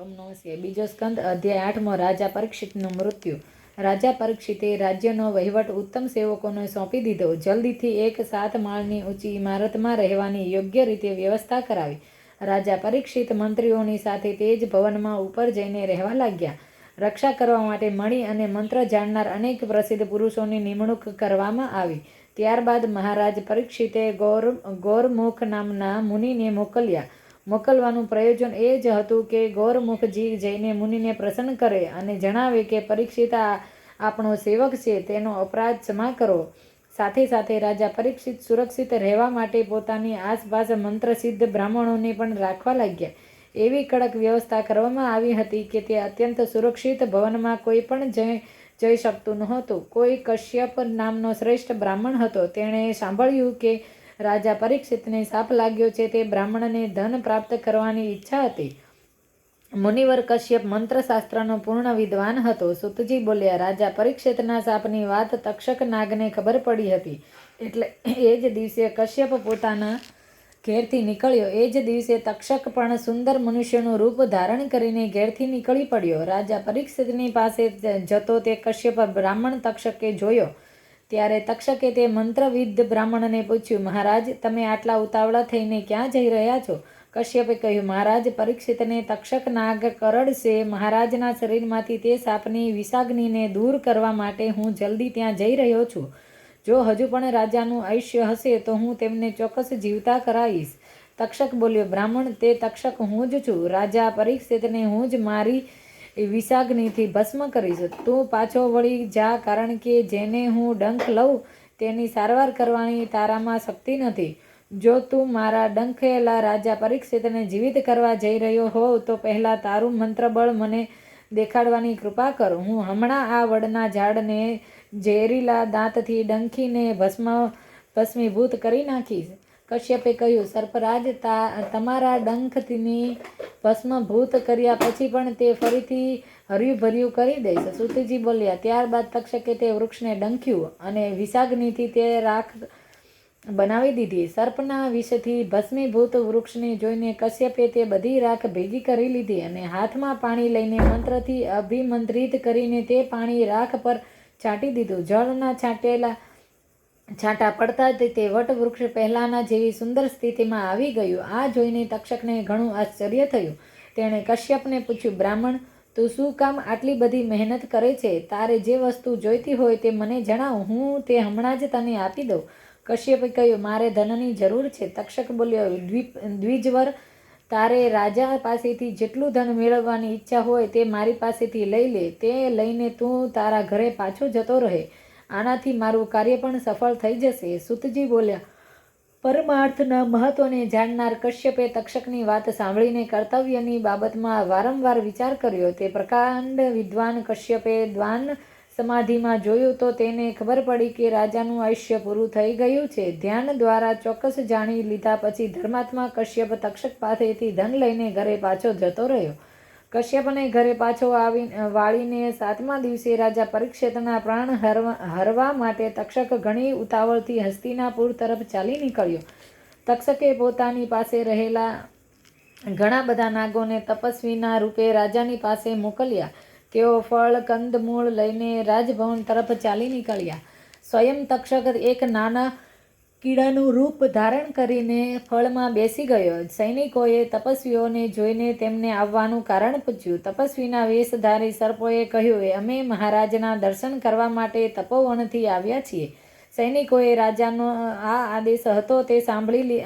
ઓમ નમઃ શિવાય. બીજો સ્કંદ અધ્યાય 8મો. રાજા પરીક્ષિતનું મૃત્યુ. રાજા પરીક્ષિતે રાજ્યનો વહીવટ ઉત્તમ સેવકોને સોંપી દીધો. જલ્દીથી એક 7 માળની ઊંચી ઇમારતમાં રહેવાની યોગ્ય રીતે વ્યવસ્થા કરાવી. રાજા પરીક્ષિત મંત્રીઓની સાથે તે જ ભવનમાં ઉપર જઈને રહેવા લાગ્યા. રક્ષા કરવા માટે મણિ અને મંત્ર જાણનાર અનેક પ્રસિદ્ધ પુરુષોની નિમણૂક કરવામાં આવી. ત્યારબાદ મહારાજ પરીક્ષિતે ગૌરમુખ નામના મુનિને મોકલ્યા. મોકલવાનું પ્રયોજન એ જ હતું કે ગૌરમુખજી જઈને મુનિને પ્રસન્ન કરે અને જણાવે કે પરીક્ષિત આપણો સેવક છે, તેનો અપરાધ ક્ષમા કરો. સાથે સાથે રાજા પરીક્ષિત સુરક્ષિત રહેવા માટે પોતાની આસપાસ મંત્રસિદ્ધ બ્રાહ્મણોને પણ રાખવા લાગ્યા. એવી કડક વ્યવસ્થા કરવામાં આવી હતી કે તે અત્યંત સુરક્ષિત ભવનમાં કોઈ પણ જઈ શકતું નહોતું. કોઈ કશ્યપ નામનો શ્રેષ્ઠ બ્રાહ્મણ હતો. તેણે સાંભળ્યું કે રાજા પરીક્ષિતને શાપ લાગ્યો છે. તે બ્રાહ્મણને ધન પ્રાપ્ત કરવાની ઈચ્છા હતી. મુનિવર કશ્યપ મંત્રશાસ્ત્રનો પૂર્ણ વિદ્વાન હતો. સૂતજી બોલ્યા, રાજા પરીક્ષિતના શાપની વાત તક્ષક નાગને ખબર પડી હતી. એટલે એ જ દિવસે કશ્યપ પોતાના ઘેરથી નીકળ્યો. એ જ દિવસે તક્ષક પણ સુંદર મનુષ્યનું રૂપ ધારણ કરીને ઘેરથી નીકળી પડ્યો. રાજા પરીક્ષિતની પાસે જતો તે કશ્યપ બ્રાહ્મણ તક્ષકે જોયો. ત્યારે તક્ષકે તે મંત્રવિદ્ધ બ્રાહ્મણને પૂછ્યું, મહારાજ, તમે આટલા ઉતાવળા થઈને ક્યાં જઈ રહ્યા છો? કશ્યપે કહ્યું, મહારાજ, પરીક્ષિતને તક્ષક નાગ કરડશે. મહારાજના શરીરમાંથી તે સાપની વિષાગ્નિને દૂર કરવા માટે હું જલ્દી ત્યાં જઈ રહ્યો છું. જો હજુ પણ રાજાનું આયુષ્ય હશે તો હું તેમને ચોક્કસ જીવતા કરાવીશ. તક્ષક બોલ્યો, બ્રાહ્મણ, તે તક્ષક હું જ છું. રાજા પરીક્ષિતને હું જ મારી વિષાગ્નિથી ભસ્મ કરીશ. તું પાછો વળી જા, કારણ કે જેને હું ડંખ લઉં તેની સારવાર કરવાની તારામાં શક્તિ નથી. જો તું મારા ડંખેલા રાજા પરીક્ષિતને જીવિત કરવા જઈ રહ્યો હોવ તો પહેલાં તારું મંત્રબળ મને દેખાડવાની કૃપા કર. હું હમણાં આ વડના ઝાડને ઝેરીલા દાંતથી ડંખીને ભસ્મીભૂત કરી નાખીશ. કશ્યપે કહ્યું, સર્પરાજ, તમારા ડંખની ભસ્મભૂત કર્યા પછી પણ તે ફરીથી હર્યુભર્યું કરી દઈશ. સૂતજી બોલ્યા. ત્યારબાદ તક્ષકે તે વૃક્ષને ડંખ્યું અને વિષાગ્નિથી તે રાખ બનાવી દીધી. સર્પના વિષથી ભસ્મીભૂત વૃક્ષને જોઈને કશ્યપે તે બધી રાખ ભેગી કરી લીધી અને હાથમાં પાણી લઈને મંત્રથી અભિમંત્રિત કરીને તે પાણી રાખ પર છાંટી દીધું. જળના છાંટા પડતા જ તે વટવૃક્ષ પહેલાંના જેવી સુંદર સ્થિતિમાં આવી ગયું. આ જોઈને તક્ષકને ઘણું આશ્ચર્ય થયું. તેણે કશ્યપને પૂછ્યું, બ્રાહ્મણ, તું શું કામ આટલી બધી મહેનત કરે છે? તારે જે વસ્તુ જોઈતી હોય તે મને જણાવ, હું તે હમણાં જ તને આપી દઉં. કશ્યપે કહ્યું, મારે ધનની જરૂર છે. તક્ષક બોલ્યો, દ્વિજવર, તારે રાજા પાસેથી જેટલું ધન મેળવવાની ઈચ્છા હોય તે મારી પાસેથી લઈ લે. તે લઈને તું તારા ઘરે પાછો જતો રહે. આનાથી મારું કાર્ય પણ સફળ થઈ જશે. સૂતજી બોલ્યા. પરમાર્થના મહત્વને જાણનાર કશ્યપે તક્ષકની વાત સાંભળીને કર્તવ્યની બાબતમાં વારંવાર વિચાર કર્યો. તે પ્રકાંડ વિદ્વાન કશ્યપે દ્વાન સમાધિમાં જોયું તો તેને ખબર પડી કે રાજાનું આયુષ્ય પૂરું થઈ ગયું છે. ધ્યાન દ્વારા ચોક્કસ જાણી લીધા પછી ધર્માત્મા કશ્યપ તક્ષક પાસેથી ધન લઈને ઘરે પાછો જતો રહ્યો. કશ્યપને ઘરે પાછો વાળીને 7મા દિવસે રાજા પરીક્ષિતના પ્રાણ હરવા માટે તક્ષક ઘણી ઉતાવળથી હસ્તિનાપુર તરફ ચાલી નીકળ્યો. તક્ષકે પોતાની પાસે રહેલા ઘણા બધા નાગોને તપસ્વીના રૂપે રાજાની પાસે મોકલ્યા. તેઓ ફળ કંદમૂળ લઈને રાજભવન તરફ ચાલી નીકળ્યા. સ્વયં તક્ષક એક નાના કીડાનું રૂપ ધારણ કરીને ફળમાં બેસી ગયો. સૈનિકોએ તપસ્વીઓને જોઈને તેમને આવવાનું કારણ પૂછ્યું. તપસ્વીના વેશધારી સર્પોએ કહ્યું, અમે મહારાજના દર્શન કરવા માટે તપોવનથી આવ્યા છીએ. સૈનિકોએ રાજાનો આ આદેશ હતો તે સાંભળી